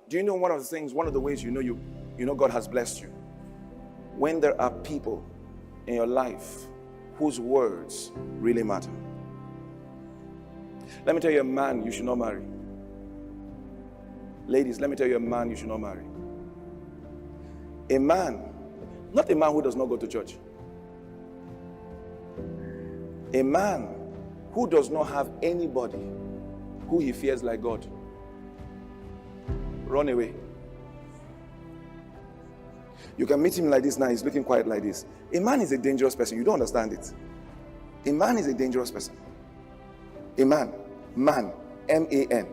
Do you know one of the ways you know God has blessed you? When there are people in your life whose words really matter. Let me tell you a man you should not marry. Ladies, let me tell you a man you should not marry. A man, not a man who does not go to church. A man who does not have anybody who he fears like God. Run away. You can meet him like this now, he's looking quiet like this. A man is a dangerous person. You don't understand it. A man is a dangerous person. A man, M-A-N.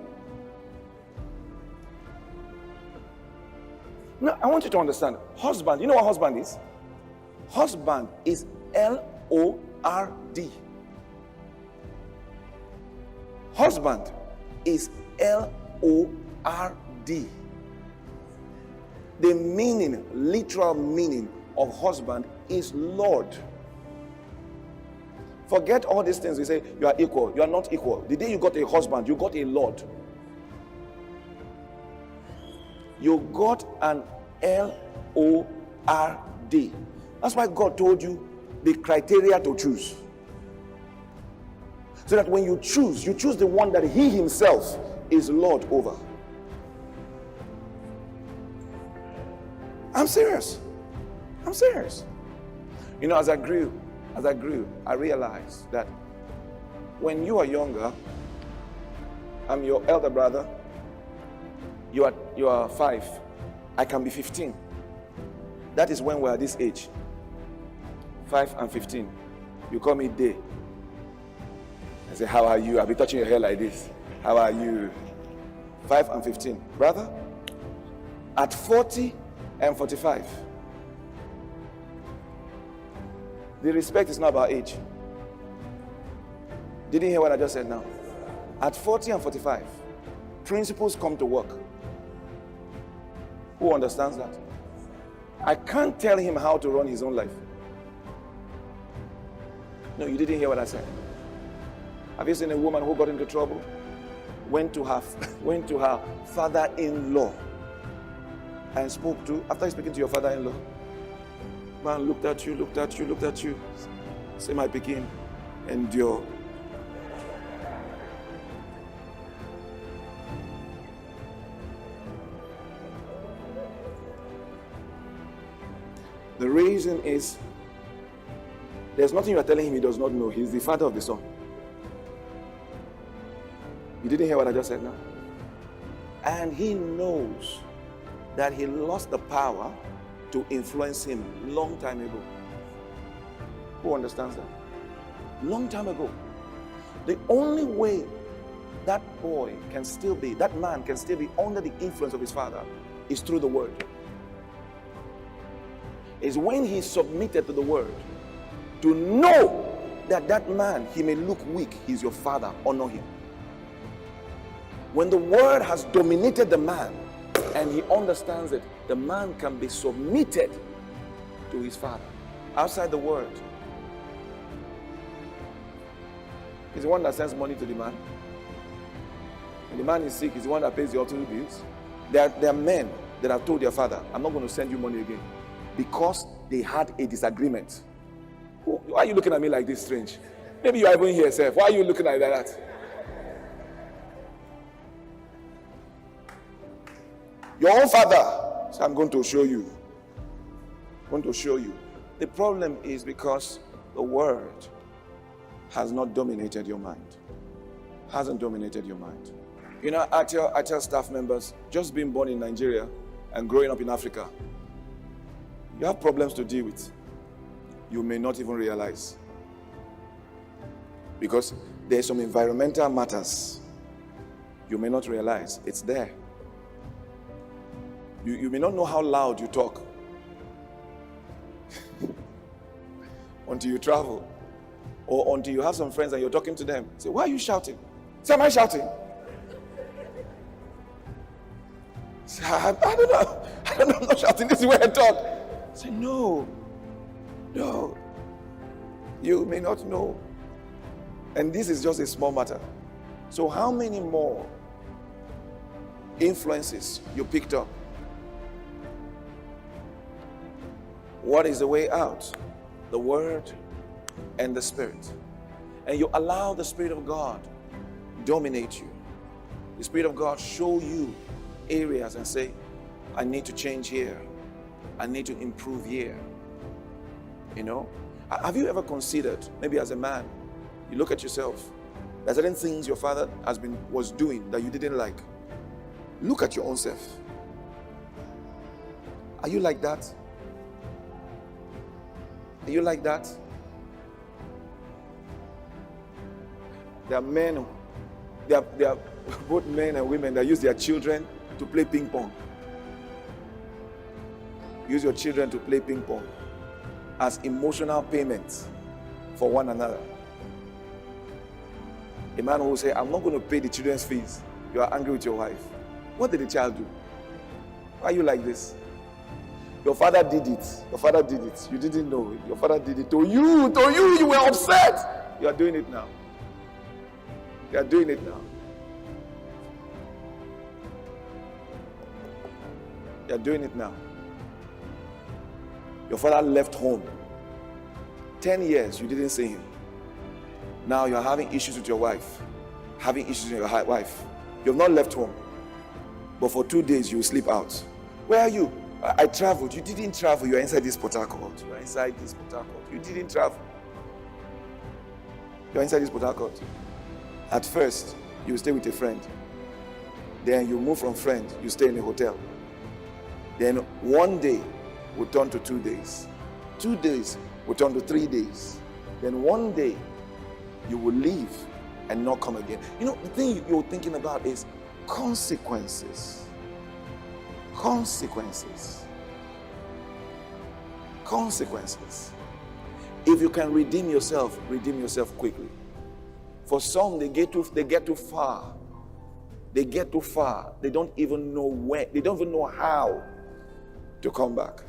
Now, I want you to understand, husband, you know what husband is? Husband is L-O-R-D. Husband is L-O-R-D. The meaning, literal meaning of husband is Lord. Forget all these things. We say you are equal. You are not equal. The day you got a husband, you got a Lord. You got an L-O-R-D. That's why God told you the criteria to choose. So that when you choose the one that he himself is Lord over. I'm serious. You know, as I grew, I realized that when you are younger, I'm your elder brother, you are 5, I can be 15. That is when we're at this age, 5 and 15. You call me Day. I say, how are you? I'll be touching your hair like this. How are you? 5 and 15. Brother, at 40 and 45, the respect is not about age. Didn't hear what I just said now? At 40 and 45, principles come to work. Who understands that? I can't tell him how to run his own life. No, you didn't hear what I said. Have you seen a woman who got into trouble? Went to her father-in-law and spoke to, after speaking to your father-in-law, man looked at you. Say, my pikin, endure. The reason is, there's nothing you are telling him he does not know. He's the father of the son. You didn't hear what I just said now? And he knows that he lost the power to influence him long time ago. Who understands that? Long time ago. The only way that man can still be under the influence of his father is through the word. Is when he submitted to the word, to know that man, he may look weak, he's your father, honor him. When the word has dominated the man and he understands it, the man can be submitted to his father. Outside the word, he's the one that sends money to the man. When the man is sick, he's the one that pays the hospital bills. There are men that have told their father, I'm not going to send you money again, because they had a disagreement. Why are you looking at me like this, strange? Maybe you are even here yourself. Why are you looking at me like that? Your own father said, I'm going to show you. The problem is because the word has not dominated your mind. Hasn't dominated your mind. You know, I tell staff members, just being born in Nigeria and growing up in Africa, you have problems to deal with. You may not even realize. Because there's some environmental matters you may not realize. It's there. You may not know how loud you talk until you travel, or until you have some friends and you're talking to them. Say, why are you shouting? Say, am I shouting? Say, I don't know. I'm not shouting. This is where I talk. Say, no. You may not know. And this is just a small matter. So how many more influences you picked up. What is the way out? The Word and the Spirit. And you allow the Spirit of God dominate you. The Spirit of God show you areas and say, I need to change here. I need to improve here. You know? Have you ever considered, maybe as a man, you look at yourself, there are certain things your father was doing that you didn't like. Look at your own self. Are you like that? Are you like that? There are men, there are both men and women that use their children to play ping pong. Use your children to play ping pong as emotional payments for one another. A man who will say, I'm not going to pay the children's fees. You are angry with your wife. What did the child do? Why are you like this? Your father did it. Your father did it. You didn't know it. Your father did it to you. To you, you were upset. You are doing it now. You are doing it now. You are doing it now. Your father left home. 10 years, you didn't see him. Now you are having issues with your wife. Having issues with your wife. You have not left home. But for 2 days, you will sleep out. Where are you? I traveled. You didn't travel. You are inside this Port Harcourt. You are inside this Port Harcourt. You didn't travel. You are inside this Port Harcourt. At first, you stay with a friend. Then you move from friend. You stay in a hotel. Then one day will turn to 2 days. 2 days will turn to 3 days. Then one day, you will leave and not come again. You know, the thing you're thinking about is consequences. Consequences. Consequences. If you can redeem yourself quickly. For some, they get too far. They get too far. They don't even know when. They don't even know how to come back.